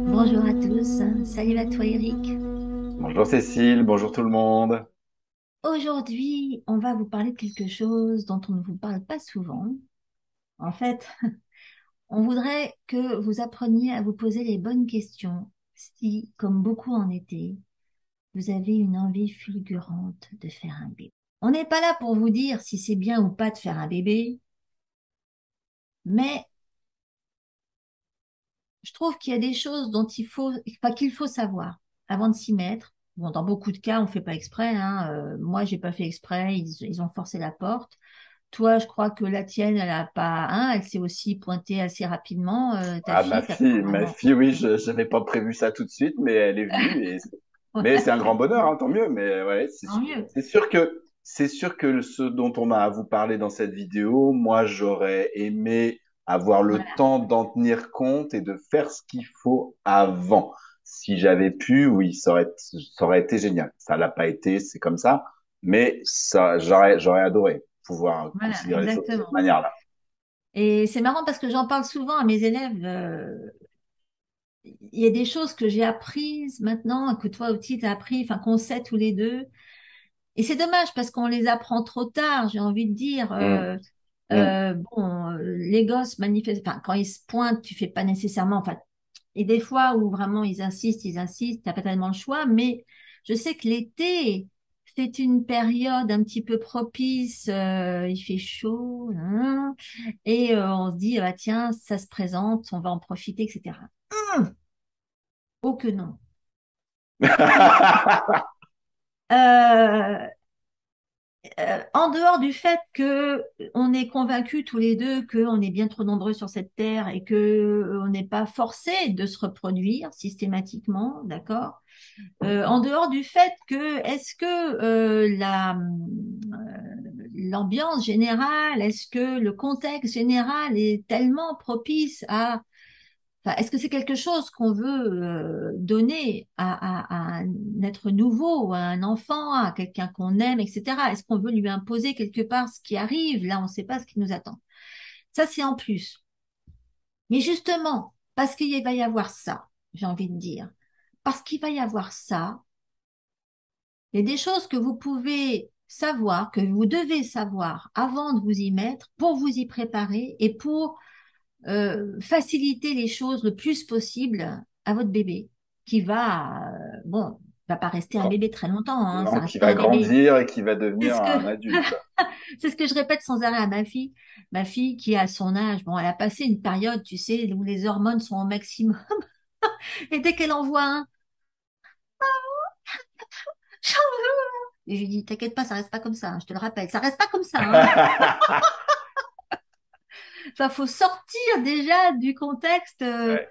Bonjour à tous, salut à toi Eric. Bonjour Cécile, bonjour tout le monde. Aujourd'hui, on va vous parler de quelque chose dont on ne vous parle pas souvent. En fait, on voudrait que vous appreniez à vous poser les bonnes questions si, comme beaucoup en été, vous avez une envie fulgurante de faire un bébé. On n'est pas là pour vous dire si c'est bien ou pas de faire un bébé, mais je trouve qu'il y a des choses dont qu'il faut savoir avant de s'y mettre. Bon, dans beaucoup de cas, on fait pas exprès, hein. Moi, j'ai pas fait exprès. Ils ont forcé la porte. Toi, je crois que la tienne, elle a pas, hein, elle s'est aussi pointée assez rapidement. Ta Ah, fille, t'as pas ma vraiment. fille, oui, je n'avais pas prévu ça tout de suite, mais elle est venue Ouais, mais c'est un grand c'est bonheur, hein, tant mieux. Mais ouais, tant mieux. c'est sûr que ce dont on a à vous parler dans cette vidéo, moi, j'aurais aimé avoir le Voilà. temps d'en tenir compte et de faire ce qu'il faut avant. Si j'avais pu, oui, ça aurait été génial. Ça l'a pas été, c'est comme ça, mais j'aurais adoré pouvoir Voilà, considérer les choses de cette exactement. manière-là. Et c'est marrant parce que j'en parle souvent à mes élèves. Il y a des choses que j'ai apprises maintenant, que toi aussi t'as appris, enfin qu'on sait tous les deux. Et c'est dommage parce qu'on les apprend trop tard, j'ai envie de dire. Mm, mm. Bon, les gosses manifestent, enfin, quand ils se pointent, tu fais pas nécessairement, enfin, et des fois où vraiment ils insistent, t'as pas tellement le choix, mais je sais que l'été, c'est une période un petit peu propice, il fait chaud, hein, et on se dit, ah, bah, tiens, ça se présente, on va en profiter, etc. Oh que non. Euh, En dehors du fait que on est convaincus tous les deux qu'on est bien trop nombreux sur cette terre et que on n'est pas forcé de se reproduire systématiquement, d'accord? En dehors du fait que est-ce que l'ambiance générale, est-ce que le contexte général est tellement propice à Enfin, est-ce que c'est quelque chose qu'on veut donner à un être nouveau, à un enfant, à quelqu'un qu'on aime, etc. Est-ce qu'on veut lui imposer quelque part ce qui arrive? Là, on ne sait pas ce qui nous attend. Ça, c'est en plus. Mais justement, parce qu'il va y avoir ça, j'ai envie de dire, parce qu'il va y avoir ça, il y a des choses que vous pouvez savoir, que vous devez savoir avant de vous y mettre, pour vous y préparer et pour faciliter les choses le plus possible à votre bébé, qui bon, va pas rester un bébé très longtemps, hein, ça Non, reste qui pas va un bébé. grandir et qui va C'est devenir ce que, un adulte. c'est ce que je répète sans arrêt à ma fille. Ma fille qui a son âge, bon, elle a passé une période, tu sais, où les hormones sont au maximum. Et dès qu'elle en voit un, j'en veux un. Et je lui dis, t'inquiète pas, ça reste pas comme ça, hein, je te le rappelle, ça reste pas comme ça, hein. Enfin, faut sortir déjà du contexte Ouais.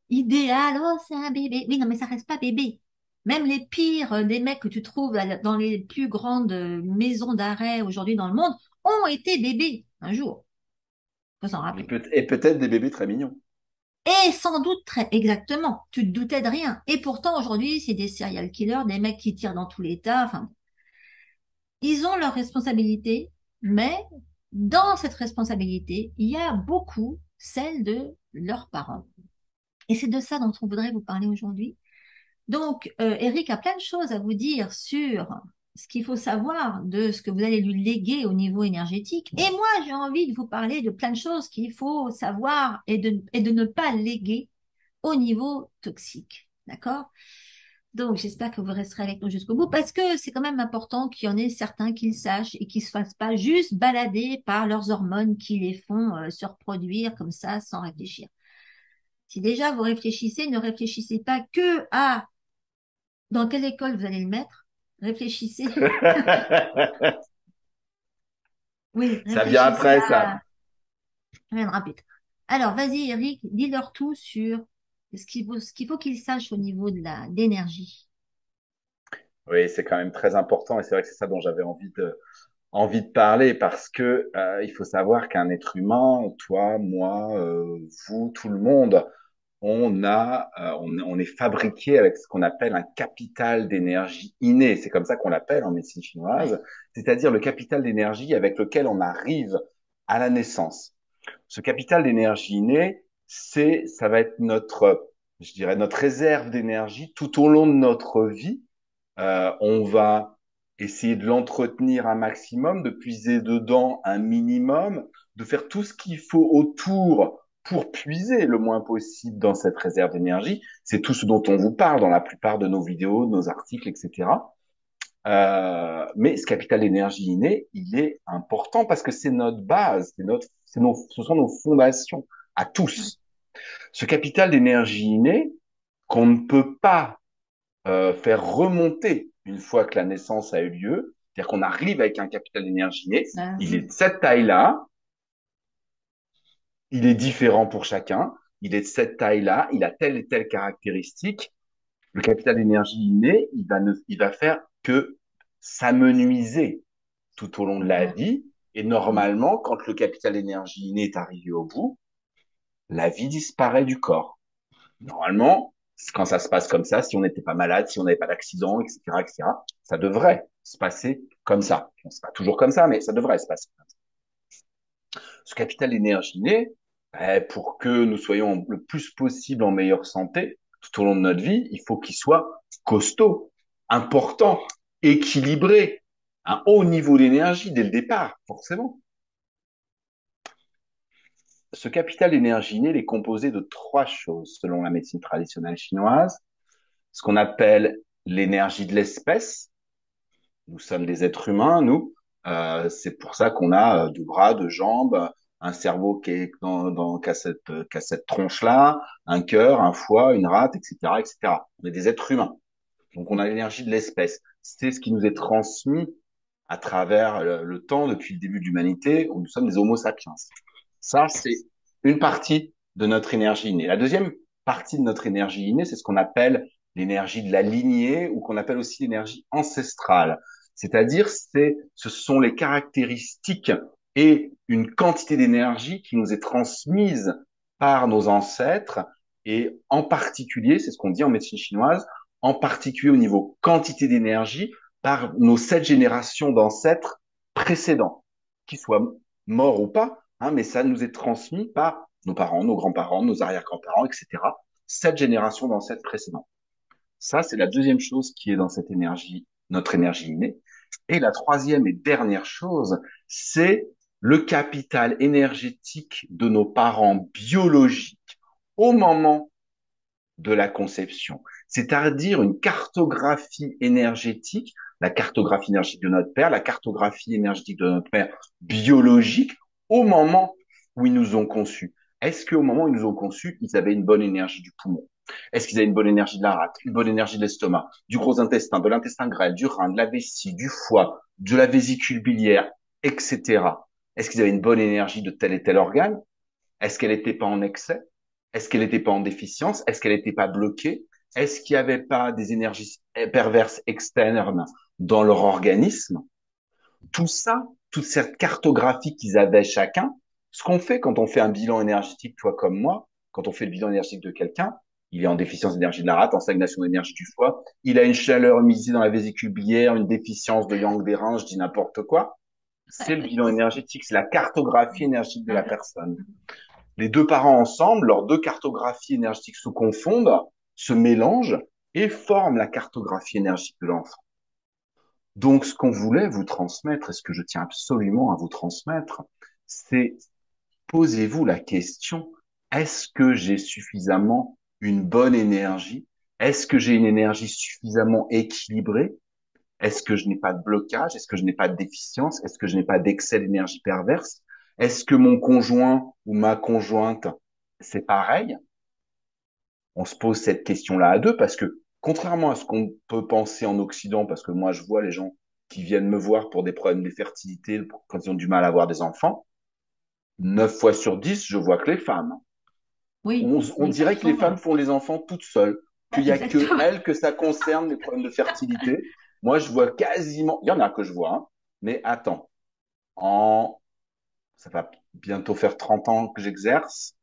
idéal, oh, c'est un bébé. Oui, non, mais ça reste pas bébé. Même les pires, des mecs que tu trouves dans les plus grandes maisons d'arrêt aujourd'hui dans le monde ont été bébés un jour. Faut s'en rappeler. Et peut-être des bébés très mignons. Et sans doute très exactement. Tu te doutais de rien. Et pourtant aujourd'hui, c'est des serial killers, des mecs qui tirent dans tous les tas. Enfin, ils ont leurs responsabilités, mais dans cette responsabilité, il y a beaucoup celle de leurs parents. Et c'est de ça dont on voudrait vous parler aujourd'hui. Donc, Eric a plein de choses à vous dire sur ce qu'il faut savoir de ce que vous allez lui léguer au niveau énergétique. Et moi, j'ai envie de vous parler de plein de choses qu'il faut savoir et de ne pas léguer au niveau toxique. D'accord? Donc, j'espère que vous resterez avec nous jusqu'au bout parce que c'est quand même important qu'il y en ait certains qui le sachent et qui ne se fassent pas juste balader par leurs hormones qui les font se reproduire comme ça sans réfléchir. Si déjà vous réfléchissez, ne réfléchissez pas que à dans quelle école vous allez le mettre? Réfléchissez. Oui, Ça vient réfléchissez après, à ça. rien de rapide. Alors, vas-y, Eric, dis-leur tout sur ce qu'il faut qu'ils sachent au niveau de d'énergie. Oui, c'est quand même très important et c'est vrai que c'est ça dont j'avais envie de parler parce que il faut savoir qu'un être humain, toi, moi, vous, tout le monde, on est fabriqué avec ce qu'on appelle un capital d'énergie inné. C'est comme ça qu'on l'appelle en médecine Ouais, chinoise, c'est-à-dire le capital d'énergie avec lequel on arrive à la naissance. Ce capital d'énergie innée, ça va être je dirais, notre réserve d'énergie tout au long de notre vie. On va essayer de l'entretenir un maximum, de puiser dedans un minimum, de faire tout ce qu'il faut autour pour puiser le moins possible dans cette réserve d'énergie. C'est tout ce dont on vous parle dans la plupart de nos vidéos, de nos articles, etc. Mais ce capital d'énergie inné, il est important parce que c'est notre base, ce sont nos fondations à Ouais. tous. Ce capital d'énergie inné qu'on ne peut pas faire remonter une fois que la naissance a eu lieu, c'est-à-dire qu'on arrive avec un capital d'énergie inné, Ben il est oui. de cette taille-là, il est différent pour chacun, il est de cette taille-là, il a telle et telle caractéristique. Le capital d'énergie inné, il va faire que s'amenuiser tout au long de la Mhm. vie. Et Mhm. normalement, quand le capital d'énergie inné est arrivé au bout, la vie disparaît du corps. Normalement, quand ça se passe comme ça, si on n'était pas malade, si on n'avait pas d'accident, etc., etc., ça devrait se passer comme ça. Bon, c'est pas toujours comme ça, mais ça devrait se passer comme ça. Ce capital d'énergie inné, pour que nous soyons le plus possible en meilleure santé tout au long de notre vie, il faut qu'il soit costaud, important, équilibré, un haut niveau d'énergie dès le départ, forcément. Ce capital d'énergie inné est composé de trois choses selon la médecine traditionnelle chinoise. Ce qu'on appelle l'énergie de l'espèce. Nous sommes des êtres humains, nous. C'est pour ça qu'on a deux bras, deux jambes, un cerveau qui est qu'à cette tronche-là, un cœur, un foie, une rate, etc., etc. On est des êtres humains. Donc, on a l'énergie de l'espèce. C'est ce qui nous est transmis à travers le temps depuis le début de l'humanité, où nous sommes des Homo sapiens. Ça, c'est une partie de notre énergie innée. La deuxième partie de notre énergie innée, c'est ce qu'on appelle l'énergie de la lignée ou qu'on appelle aussi l'énergie ancestrale. C'est-à-dire, ce sont les caractéristiques et une quantité d'énergie qui nous est transmise par nos ancêtres et en particulier, c'est ce qu'on dit en médecine chinoise, en particulier au niveau quantité d'énergie par nos 7 générations d'ancêtres précédents, qu'ils soient morts ou pas, hein, mais ça nous est transmis par nos parents, nos grands-parents, nos arrière-grands-parents, etc. 7 générations d'ancêtres précédents. Ça, c'est la deuxième chose qui est dans cette énergie, notre énergie innée. Et la troisième et dernière chose, c'est le capital énergétique de nos parents biologiques au moment de la conception. C'est-à-dire une cartographie énergétique, la cartographie énergétique de notre père, la cartographie énergétique de notre mère biologique au moment où ils nous ont conçus. Est-ce qu'au moment où ils nous ont conçus, ils avaient une bonne énergie du poumon? Est-ce qu'ils avaient une bonne énergie de la rate, une bonne énergie de l'estomac, du gros intestin, de l'intestin grêle, du rein, de la vessie, du foie, de la vésicule biliaire, etc. Est-ce qu'ils avaient une bonne énergie de tel et tel organe? Est-ce qu'elle n'était pas en excès? Est-ce qu'elle n'était pas en déficience? Est-ce qu'elle n'était pas bloquée? Est-ce qu'il n'y avait pas des énergies perverses externes dans leur organisme? Tout ça, toute cette cartographie qu'ils avaient chacun, ce qu'on fait quand on fait un bilan énergétique, toi comme moi, quand on fait le bilan énergétique de quelqu'un, il est en déficience d'énergie de la rate, en stagnation d'énergie du foie, il a une chaleur humidité dans la vésicule biliaire, une déficience de yang des reins, je dis n'importe quoi. C'est le bilan énergétique, c'est la cartographie énergétique de la personne. Les deux parents ensemble, leurs deux cartographies énergétiques se confondent, se mélangent et forment la cartographie énergétique de l'enfant. Donc, ce qu'on voulait vous transmettre, et ce que je tiens absolument à vous transmettre, c'est posez-vous la question, est-ce que j'ai suffisamment une bonne énergie? Est-ce que j'ai une énergie suffisamment équilibrée? Est-ce que je n'ai pas de blocage? Est-ce que je n'ai pas de déficience? Est-ce que je n'ai pas d'excès d'énergie perverse? Est-ce que mon conjoint ou ma conjointe, c'est pareil? On se pose cette question-là à deux parce que, contrairement à ce qu'on peut penser en Occident, parce que moi, je vois les gens qui viennent me voir pour des problèmes de fertilité, quand ils ont du mal à avoir des enfants, 9 fois sur 10, je vois que les femmes. Oui, On les dirait que les garçons, femmes font les enfants toutes seules, qu'il y a que exactement. elles que ça concerne les problèmes de fertilité. Moi, je vois quasiment, il y en a que je vois, hein, mais attends, en, ça va bientôt faire 30 ans que j'exerce.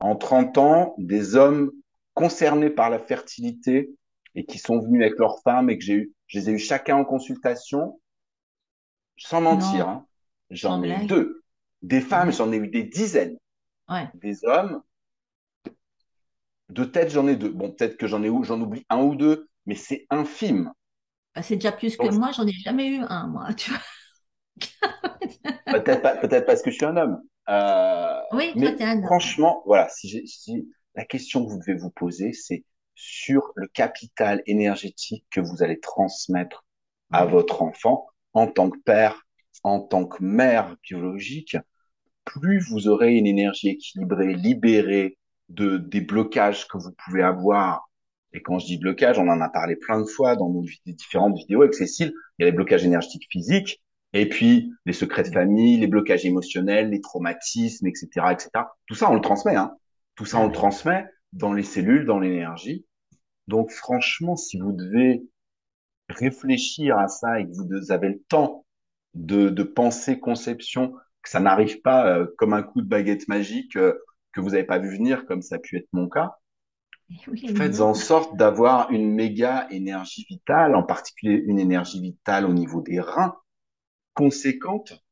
En 30 ans, des hommes concernés par la fertilité et qui sont venus avec leurs femmes et que je les ai eu chacun en consultation, sans mentir, Non, hein, sans j'en ai blague. deux. Des femmes, Ouais. j'en ai eu des dizaines. Ouais. Des hommes, de tête, j'en ai deux. Bon, peut-être que j'en oublie un ou deux, mais c'est infime. Bah, c'est déjà plus que Donc, moi, j'en ai jamais eu un, moi, tu vois. peut-être pas, peut-être parce que je suis un homme. Oui, toi, Mais t'es un homme. franchement, voilà, si la question que vous devez vous poser, c'est sur le capital énergétique que vous allez transmettre à Ouais. votre enfant en tant que père, en tant que mère biologique. Plus vous aurez une énergie équilibrée, libérée des blocages que vous pouvez avoir. Et quand je dis blocage, on en a parlé plein de fois dans nos différentes vidéos avec Cécile. Il y a les blocages énergétiques physiques, et puis les secrets de famille, les blocages émotionnels, les traumatismes, etc., etc. Tout ça, on le transmet, hein. Tout ça, on Ah le ouais. transmet dans les cellules, dans l'énergie. Donc, franchement, si vous devez réfléchir à ça et que vous avez le temps de penser conception, que ça n'arrive pas comme un coup de baguette magique que vous n'avez pas vu venir, comme ça a pu être mon cas, Oui, faites non. en sorte d'avoir une méga énergie vitale, en particulier une énergie vitale au niveau des reins conséquente,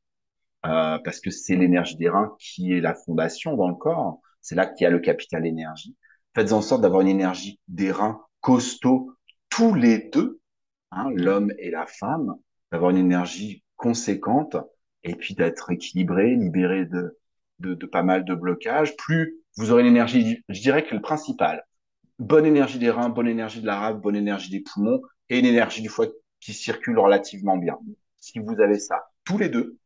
parce que c'est l'énergie des reins qui est la fondation dans le corps. C'est là qu'il y a le capital énergie. Faites en sorte d'avoir une énergie des reins costaud tous les deux, hein, Ouais. l'homme et la femme, d'avoir une énergie conséquente et puis d'être équilibré, libéré de pas mal de blocages. Plus vous aurez l'énergie, je dirais que le principal, bonne énergie des reins, bonne énergie de la rate, bonne énergie des poumons et une énergie du foie qui circule relativement bien. Si vous avez ça, tous les deux,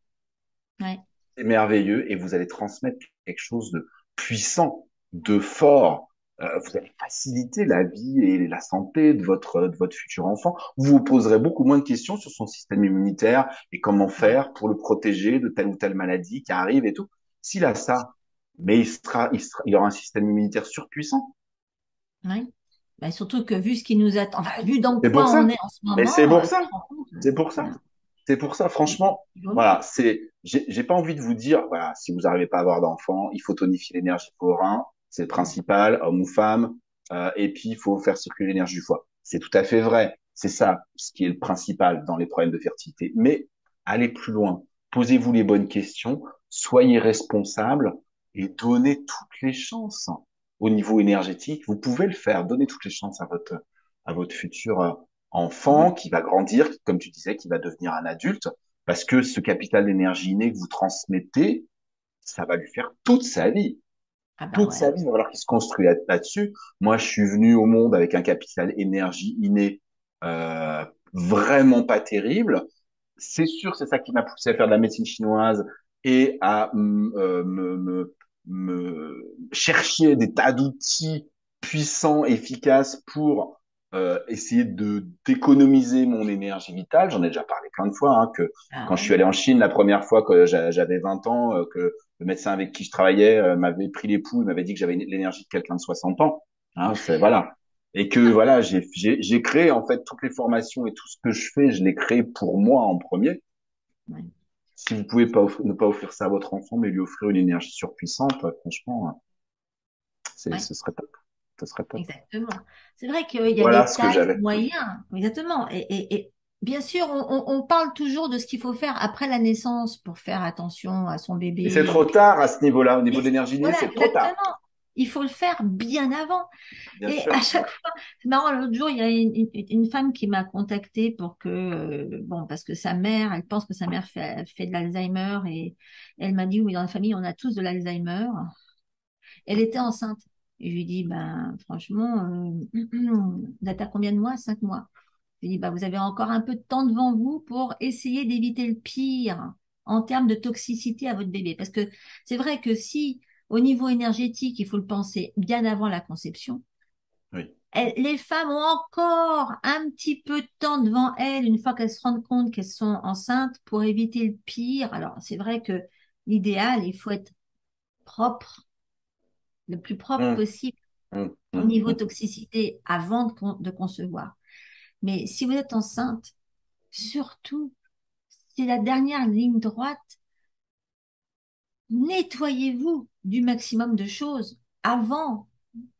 Ouais. c'est merveilleux et vous allez transmettre quelque chose de puissant, de fort. Vous allez faciliter la vie et la santé de votre futur enfant. Vous vous poserez beaucoup moins de questions sur son système immunitaire et comment Ouais. faire pour le protéger de telle ou telle maladie qui arrive et tout. S'il a ça, mais il aura un système immunitaire surpuissant. Ouais. Bah, surtout que vu ce qui nous attend, enfin, vu dans C'est quoi pour on ça. est en ce Mais c'est moment, pour tu te ça. rends compte, C'est pour ça. voilà. C'est pour ça. Il Franchement, vaut mieux. voilà, j'ai pas envie de vous dire, voilà, si vous n'arrivez pas à avoir d'enfant, il faut tonifier l'énergie forain, c'est le principal, homme ou femme, et puis il faut faire circuler l'énergie du foie. C'est tout à fait vrai. C'est ça, ce qui est le principal dans les problèmes de fertilité. Mais allez plus loin. Posez-vous les bonnes questions, soyez responsable et donnez toutes les chances au niveau énergétique. Vous pouvez le faire. Donnez toutes les chances à votre futur enfant Ouais. qui va grandir, comme tu disais, qui va devenir un adulte, parce que ce capital d'énergie inné que vous transmettez, ça va lui faire toute sa vie. Ah bah Toute sa ouais. vie, il va falloir qu'il se construise là-dessus. Moi, je suis venu au monde avec un capital énergie inné vraiment pas terrible. C'est sûr, c'est ça qui m'a poussé à faire de la médecine chinoise et à me chercher des tas d'outils puissants, efficaces pour essayer de d'économiser mon énergie vitale. J'en ai déjà parlé plein de fois, hein, que Ah quand je suis ouais. allé en Chine la première fois que j'avais 20 ans, que le médecin avec qui je travaillais m'avait pris les pouls, il m'avait dit que j'avais l'énergie de quelqu'un de 60 ans. Hein, c'est voilà. Et que voilà, j'ai créé en fait toutes les formations et tout ce que je fais, je l'ai créé pour moi en premier. Ouais. Si vous pouvez pas ne pas offrir ça à votre enfant, mais lui offrir une énergie surpuissante, franchement, Ouais. ce serait top. Ce serait top. Exactement. C'est vrai qu'il y a Voilà des ce que tas de j'avais. moyens. Exactement. Et bien sûr, on parle toujours de ce qu'il faut faire après la naissance pour faire attention à son Et c'est bébé. trop tard à ce niveau-là, au niveau Et de l'énergie innée, voilà, c'est trop tard. exactement. Il faut le faire bien avant. Bien Et à sûr. chaque fois, c'est marrant, l'autre jour, il y a une femme qui m'a contactée pour que, bon, parce que sa mère, elle pense que sa mère fait de l'Alzheimer et elle m'a dit, oui, dans la famille, on a tous de l'Alzheimer. Elle était enceinte. Et je lui dis, ben, franchement, vous êtes à combien de mois? 5 mois. Je lui dis, bah, vous avez encore un peu de temps devant vous pour essayer d'éviter le pire en termes de toxicité à votre bébé. Parce que c'est vrai que si, au niveau énergétique, il faut le penser bien avant la conception, Oui. les femmes ont encore un petit peu de temps devant elles une fois qu'elles se rendent compte qu'elles sont enceintes pour éviter le pire. Alors, c'est vrai que l'idéal, il faut être propre, le plus propre Hum, possible hum, au hum, niveau hum. toxicité avant de concevoir. Mais si vous êtes enceinte, surtout, c'est la dernière ligne droite. Nettoyez-vous du maximum de choses avant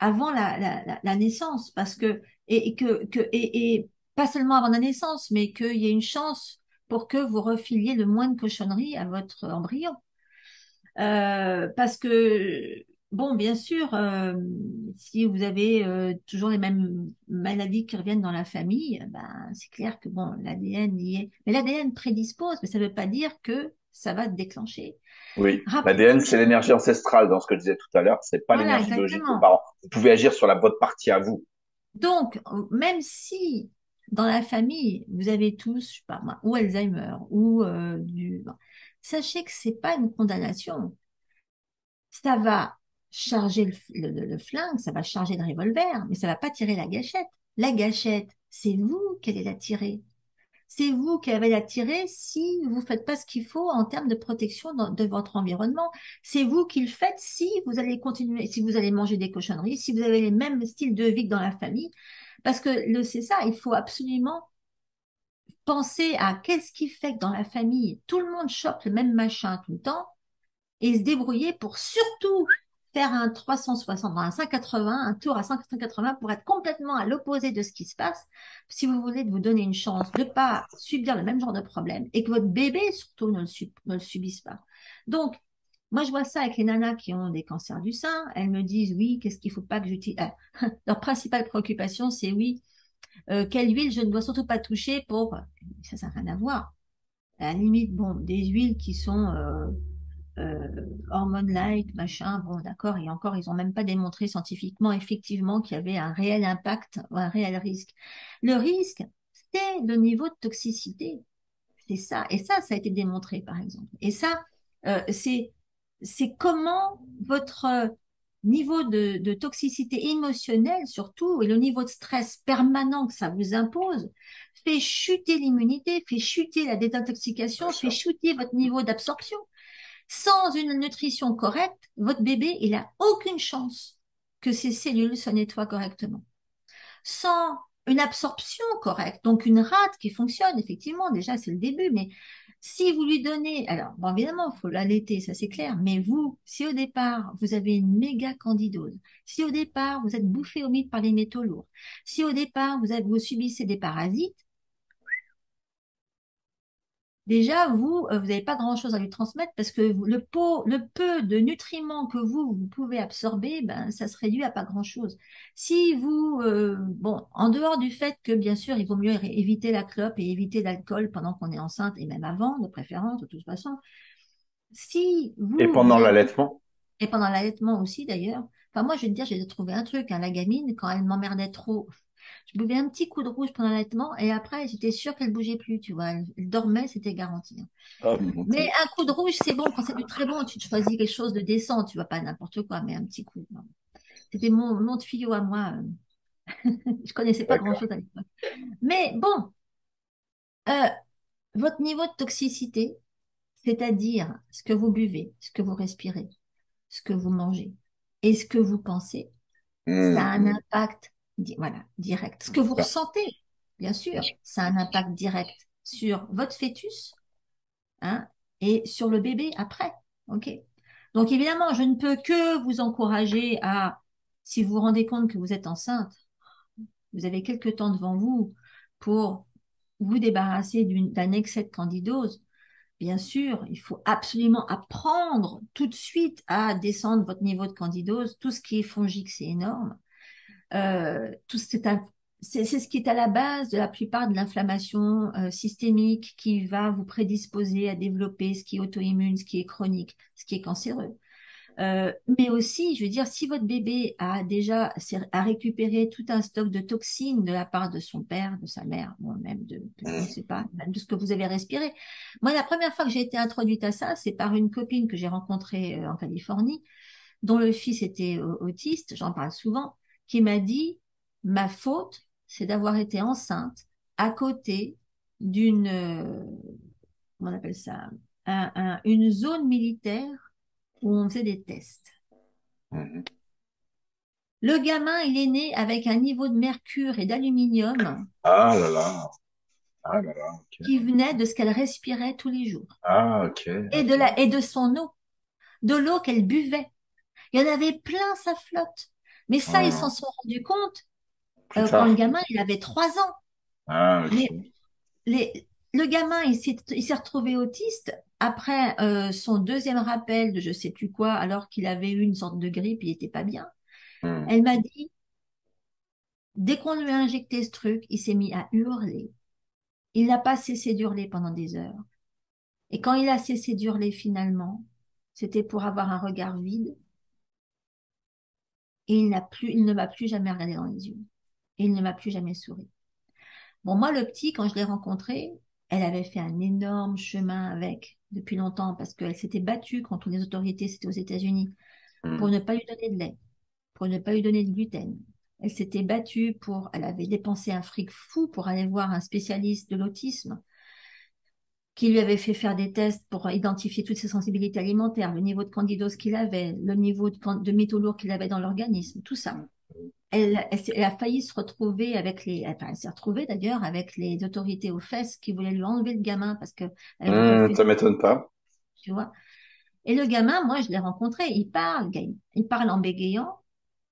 la naissance, parce que et pas seulement avant la naissance, mais qu'il y ait une chance pour que vous refiliez le moins de cochonneries à votre embryon. Parce que, bon, bien sûr, si vous avez toujours les mêmes maladies qui reviennent dans la famille, ben, c'est clair que bon, l'ADN y est. Mais l'ADN prédispose, mais ça ne veut pas dire que ça va te déclencher. Oui, l'ADN, Rappelez-vous, c'est l'énergie ancestrale dans ce que je disais tout à l'heure. C'est pas voilà, l'énergie biologique de vos exactement. parents. Vous pouvez agir sur la votre partie à vous. Donc, même si dans la famille, vous avez tous, je sais pas moi, ou Alzheimer, ou bon, sachez que c'est pas une condamnation. Ça va charger le flingue, ça va charger le revolver, mais ça va pas tirer la gâchette. La gâchette, c'est vous qui allez la tirer. C'est vous qui allez la tirer si vous faites pas ce qu'il faut en termes de protection de votre environnement. C'est vous qui le faites si vous allez continuer, si vous allez manger des cochonneries, si vous avez les mêmes styles de vie que dans la famille. Parce que c'est ça, il faut absolument penser à qu'est-ce qui fait que dans la famille, tout le monde chope le même machin tout le temps et se débrouiller pour surtout faire un 360, un 180, un tour à 180 pour être complètement à l'opposé de ce qui se passe, si vous voulez vous donner une chance de ne pas subir le même genre de problème et que votre bébé surtout ne le subisse pas. Donc, moi, je vois ça avec les nanas qui ont des cancers du sein. Elles me disent, oui, qu'est-ce qu'il ne faut pas que j'utilise. Leur principale préoccupation, c'est oui, quelle huile je ne dois surtout pas toucher pour. Ça n'a rien à voir. À la limite, bon, des huiles qui sont hormone-like, machin, bon, d'accord, et encore, ils n'ont même pas démontré scientifiquement, effectivement, qu'il y avait un réel impact ou un réel risque. Le risque, c'est le niveau de toxicité. C'est ça. Et ça a été démontré, par exemple. Et ça, c'est comment votre niveau de toxicité émotionnelle, surtout, et le niveau de stress permanent que ça vous impose, fait chuter l'immunité, fait chuter la Bien désintoxication, fait sûr. chuter votre niveau d'absorption. Sans une nutrition correcte, votre bébé, il a aucune chance que ses cellules se nettoient correctement. Sans une absorption correcte, donc une rate qui fonctionne, effectivement, déjà c'est le début, mais si vous lui donnez, alors bon, évidemment, il faut l'allaiter, ça c'est clair, mais vous, si au départ vous avez une méga candidose, si au départ vous êtes bouffé au mythe par les métaux lourds, si au départ vous subissez des parasites, déjà, vous n'avez pas grand-chose à lui transmettre parce que le peu de nutriments que vous pouvez absorber, ben, ça se réduit à pas grand-chose. Si vous, bon, en dehors du fait que, bien sûr, il vaut mieux éviter la clope et éviter l'alcool pendant qu'on est enceinte et même avant, de préférence, de toute façon, si Et vous pendant avez, l'allaitement? et pendant l'allaitement aussi d'ailleurs, enfin, moi, je vais te dire, j'ai trouvé un truc, hein, la gamine, quand elle m'emmerdait trop, je buvais un petit coup de rouge pendant l'allaitement et après, j'étais sûre qu'elle bougeait plus, tu vois. Elle dormait, c'était garanti, hein. Ah, mon Mais Dieu. un coup de rouge, c'est bon. Quand c'est du très bon, tu te choisis quelque chose de décent. Tu vas pas n'importe quoi, mais un petit coup. Non. C'était mon tuyau à moi. Je connaissais pas D'accord. grand-chose à l'époque. Mais bon, euh, votre niveau de toxicité, c'est-à-dire ce que vous buvez, ce que vous respirez, ce que vous mangez et ce que vous pensez, ça a un Mhm. impact, voilà, direct. Ce que C'est vous ça. ressentez, bien sûr, ça a un impact direct sur votre fœtus, hein, et sur le bébé après. OK? Donc évidemment, je ne peux que vous encourager à, si vous vous rendez compte que vous êtes enceinte, vous avez quelques temps devant vous pour vous débarrasser d'un excès de candidose. Bien sûr, il faut absolument apprendre tout de suite à descendre votre niveau de candidose. Tout ce qui est fongique, c'est énorme. Tout c'est ce qui est à la base de la plupart de l'inflammation systémique qui va vous prédisposer à développer ce qui est auto-immune, ce qui est chronique, ce qui est cancéreux. Mais aussi, je veux dire, si votre bébé a déjà a récupéré tout un stock de toxines de la part de son père, de sa mère, ou même je ne sais pas, même de ce que vous avez respiré. Moi, la première fois que j'ai été introduite à ça, c'est par une copine que j'ai rencontrée en Californie dont le fils était autiste, j'en parle souvent, qui m'a dit, ma faute, c'est d'avoir été enceinte à côté d'une, comment on appelle ça, une zone militaire où on faisait des tests. Mhm. Le gamin, il est né avec un niveau de mercure et d'aluminium Ah là là. Ah là là. Ok. qui venait de ce qu'elle respirait tous les jours Ah, ok. et Ok. et de son eau, de l'eau qu'elle buvait. Il y en avait plein sa flotte. Mais ça, ils s'en Mhm. sont rendus compte Plus quand le tard. gamin, il avait 3 ans. Ah, Mais ok. le gamin, il s'est retrouvé autiste après son deuxième rappel de je sais plus quoi, alors qu'il avait eu une sorte de grippe, il était pas bien. Hmm. Elle m'a dit, dès qu'on lui a injecté ce truc, il s'est mis à hurler. Il n'a pas cessé d'hurler pendant des heures. Et quand il a cessé d'hurler finalement, c'était pour avoir un regard vide et il ne m'a plus jamais regardé dans les yeux. Et il ne m'a plus jamais souri. Bon, moi, le petit, quand je l'ai rencontré, elle avait fait un énorme chemin avec depuis longtemps parce qu'elle s'était battue contre les autorités, c'était aux États-Unis, pour Hmm. ne pas lui donner de lait, pour ne pas lui donner de gluten. Elle s'était battue elle avait dépensé un fric fou pour aller voir un spécialiste de l'autisme qui lui avait fait faire des tests pour identifier toutes ses sensibilités alimentaires, le niveau de candidose qu'il avait, le niveau de métaux lourds qu'il avait dans l'organisme, tout ça. Hmm. Elle a failli se retrouver enfin, elle s'est retrouvée d'ailleurs avec les autorités aux fesses qui voulaient lui enlever le gamin parce qu'elle avait refusé, Ça m'étonne pas. tu vois. Et le gamin, moi, je l'ai rencontré, il parle, il parle en bégayant,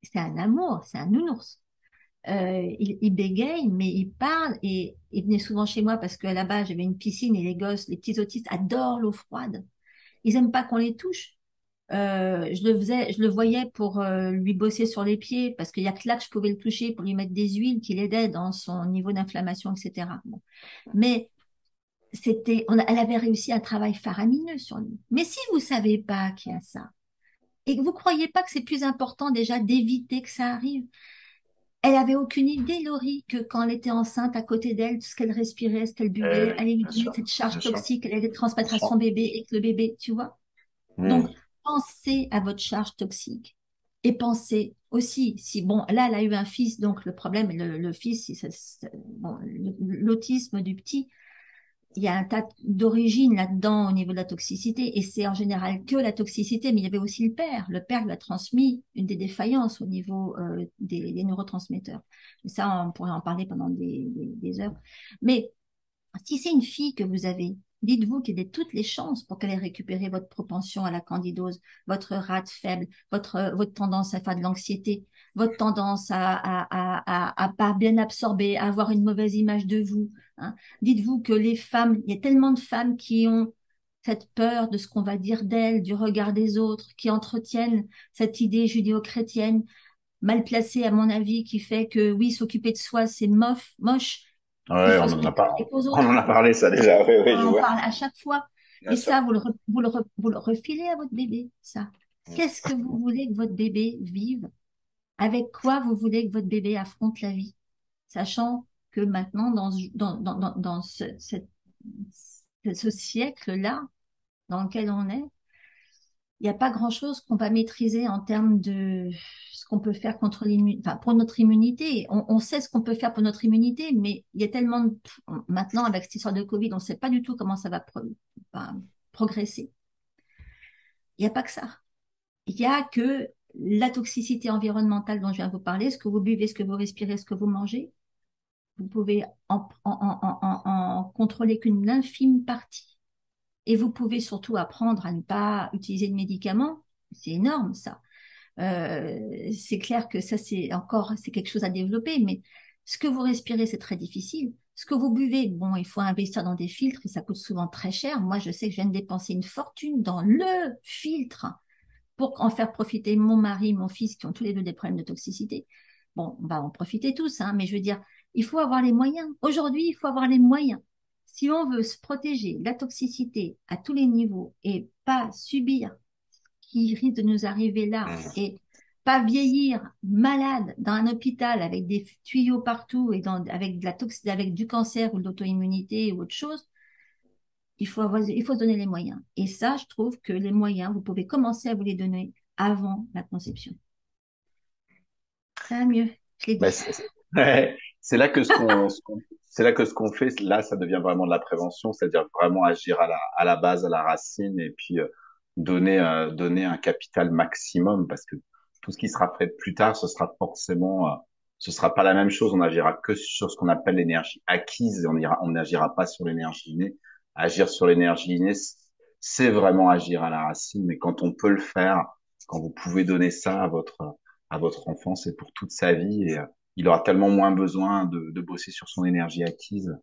c'est un amour, c'est un nounours. Il bégaye, mais il parle et il venait souvent chez moi parce qu'à la base, j'avais une piscine et les gosses, les petits autistes adorent l'eau froide. Ils aiment pas qu'on les touche. Je le voyais pour lui bosser sur les pieds parce qu'il y a que là que je pouvais le toucher pour lui mettre des huiles qui l'aidaient dans son niveau d'inflammation, etc. Bon. Mais elle avait réussi un travail faramineux sur lui. Mais si vous savez pas qu'il y a ça et que vous croyez pas que c'est plus important déjà d'éviter que ça arrive, elle avait aucune idée, Laurie, que quand elle était enceinte, à côté d'elle, tout ce qu'elle respirait, ce qu'elle Eh buvait, oui, allait lui bien donner sûr, cette charge bien sûr. toxique qu'elle allait Bien transmettre à sûr. son bébé et que le bébé, tu vois. Donc, Hmm. pensez à votre charge toxique. Et pensez aussi, si, bon, là, elle a eu un fils, donc le problème, le fils, bon, l'autisme du petit, il y a un tas d'origines là-dedans au niveau de la toxicité, et c'est en général que la toxicité, mais il y avait aussi le père. Le père lui a transmis une des défaillances au niveau des neurotransmetteurs. Et ça, on pourrait en parler pendant des heures. Mais si c'est une fille que vous avez, dites-vous qu'il y a toutes les chances pour qu'elle ait récupéré votre propension à la candidose, votre rate faible, votre tendance à faire de l'anxiété, votre tendance à pas bien absorber, à avoir une mauvaise image de vous, hein. Dites-vous que les femmes, il y a tellement de femmes qui ont cette peur de ce qu'on va dire d'elles, du regard des autres, qui entretiennent cette idée judéo-chrétienne mal placée à mon avis, qui fait que oui, s'occuper de soi, c'est moche, il Ouais, faut s'occuper aux on en autres. a parlé ça déjà. Oui, oui, On je en vois. parle à chaque fois. Bien Et sûr. ça, vous le refilez à votre bébé, ça. Qu'est-ce que vous voulez que votre bébé vive? Avec quoi vous voulez que votre bébé affronte la vie? Sachant que maintenant, dans ce siècle-là, dans lequel on est, il n'y a pas grand-chose qu'on va maîtriser en termes de ce qu'on peut faire contre enfin, pour notre immunité. On sait ce qu'on peut faire pour notre immunité, mais il y a tellement maintenant, avec cette histoire de Covid, on ne sait pas du tout comment ça va enfin, progresser. Il n'y a pas que ça. Il y a que la toxicité environnementale dont je viens de vous parler, ce que vous buvez, ce que vous respirez, ce que vous mangez. Vous pouvez en contrôler qu'une infime partie. Et vous pouvez surtout apprendre à ne pas utiliser de médicaments. C'est énorme, ça. C'est clair que ça, c'est quelque chose à développer, mais ce que vous respirez, c'est très difficile. Ce que vous buvez, bon, il faut investir dans des filtres et ça coûte souvent très cher. Moi, je sais que je viens de dépenser une fortune dans le filtre pour en faire profiter mon mari, mon fils, qui ont tous les deux des problèmes de toxicité. Bon, on va en profiter tous, hein, mais je veux dire, il faut avoir les moyens. Aujourd'hui, il faut avoir les moyens. Si on veut se protéger de la toxicité à tous les niveaux et pas subir qui risque de nous arriver là Hmm. et pas vieillir malade dans un hôpital avec des tuyaux partout et avec avec du cancer ou de l'auto-immunité ou autre chose, il faut se donner les moyens. Et ça, je trouve que les moyens, vous pouvez commencer à vous les donner avant la conception. Ça va mieux, je l'ai Bah, dit. ouais, c'est là que c'est là que ce qu'on fait, là, ça devient vraiment de la prévention, c'est-à-dire vraiment agir à la base, à la racine, et puis donner un capital maximum, parce que tout ce qui sera fait plus tard, ce sera forcément, ce sera pas la même chose. On agira que sur ce qu'on appelle l'énergie acquise, et on n'agira pas sur l'énergie innée. Agir sur l'énergie innée, c'est vraiment agir à la racine, mais quand on peut le faire, quand vous pouvez donner ça à votre enfant, c'est pour toute sa vie et il aura tellement moins besoin de bosser sur son énergie acquise.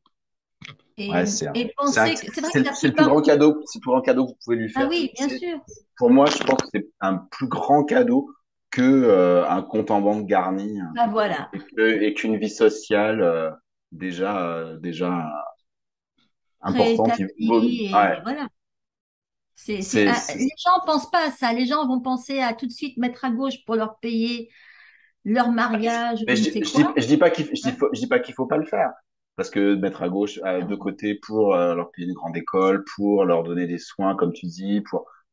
Et, Ouais, et penser que c'est vrai que la c'est le plus plupart. grand cadeau, c'est le plus grand cadeau que vous pouvez lui Ah faire. oui, bien sûr. Pour moi, je pense que c'est un plus grand cadeau que un compte en banque garni Bah voilà, et qu'une vie sociale déjà importante. préétabli Ouais, et voilà. c'est Les gens pensent pas à ça. Les gens vont penser à tout de suite mettre à gauche pour leur payer leur mariage ou mais je ne sais quoi. je dis pas Hein. je dis pas qu'il faut pas le faire. Parce que mettre à gauche, de côté pour leur payer une grande école, pour leur donner des soins, comme tu dis,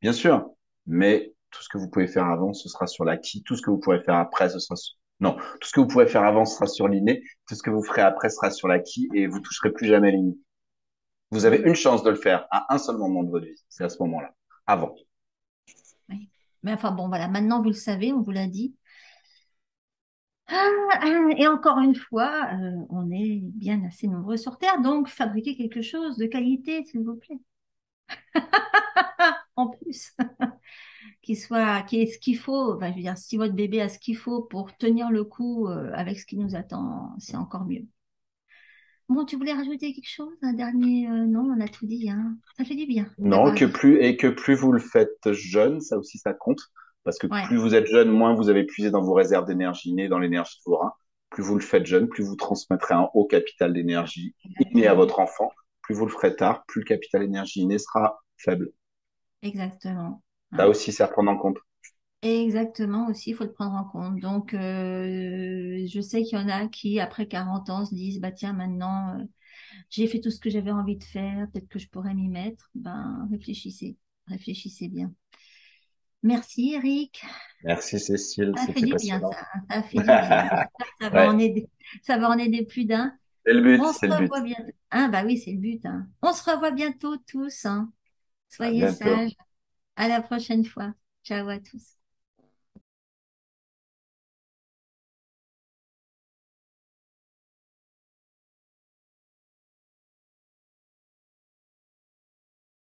bien sûr. Mais tout ce que vous pouvez faire avant, ce sera sur l'acquis. Tout ce que vous pourrez faire après, non. Tout ce que vous pourrez faire avant sera sur l'inné. Tout ce que vous ferez après sera sur l'acquis et vous toucherez plus jamais l'inné. Vous avez Oui, une chance de le faire à un seul moment de votre vie. C'est à ce moment-là. Avant. oui. Mais enfin bon, voilà, maintenant vous le savez, on vous l'a dit. Et encore une fois, on est bien assez nombreux sur Terre, donc fabriquez quelque chose de qualité, s'il vous plaît. En plus, qui ait ce qu'il faut. Enfin, je veux dire, si votre bébé a ce qu'il faut pour tenir le coup avec ce qui nous attend, c'est encore mieux. Bon, tu voulais rajouter quelque chose? Un dernier? Non, on a tout dit, hein. Ça fait du bien Non, d'avoir dit. que plus vous le faites jeune, ça aussi ça compte, parce que Ouais, plus vous êtes jeune, moins vous avez puisé dans vos réserves d'énergie innées, dans l'énergie de vos reins. Plus vous le faites jeune, plus vous transmettrez un haut capital d'énergie inné à exactement. votre enfant. Plus vous le ferez tard, plus le capital d'énergie inné sera faible. Exactement. Ça Ouais. aussi, c'est à prendre en compte. Exactement aussi, il faut le prendre en compte. Donc, je sais qu'il y en a qui, après 40 ans, se disent, bah tiens, maintenant, j'ai fait tout ce que j'avais envie de faire, peut-être que je pourrais m'y mettre. Ben, réfléchissez, réfléchissez bien. Merci, Eric. Merci Cécile, Ça fait c'était du bien, passionnant. ça. Ça fait du bien. J'espère que Ouais, ça va en aider plus d'un. c'est le but, On se c'est le but. revoit bientôt. Ah, bah oui, c'est le but, hein. On se revoit bientôt tous, hein. À Soyez bientôt. sages. À la prochaine fois. Ciao à tous.